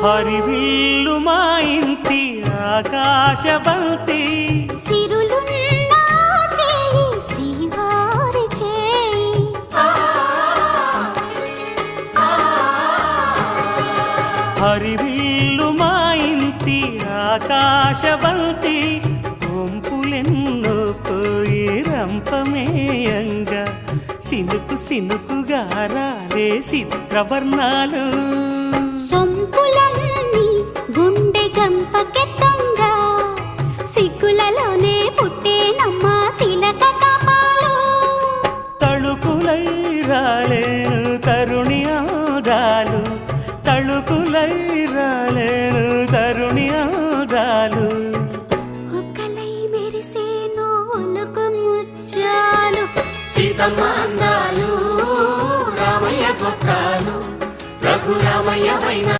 హరివిల్లు మా ఇంటి ఆకాశబంతి సిరులున్న చేయి శ్రీవారి చేయి హరివిల్లు మా ఇంటి ఆకాశబంతి వంపులెన్నో పోయి రంపమేయంగా సినుకు సినుకుగా రాలే చిత్రవర్ణాలు సొంపులన్నీ గుండె గంపకెత్తంగా సిగ్గులలోనే పుట్టేనమ్మా శిలక కపాలు తళుకులై రాలేను తరుణి ఆదాలు తళుకులై రాలేను తరుణి ఆదాలు ఒక్కలై మెరిసేనో ఒలుకు ముచ్చాలు సీతమ్మ అందాలు రామయ్య గోత్రాలు రఘురామయ్య వైన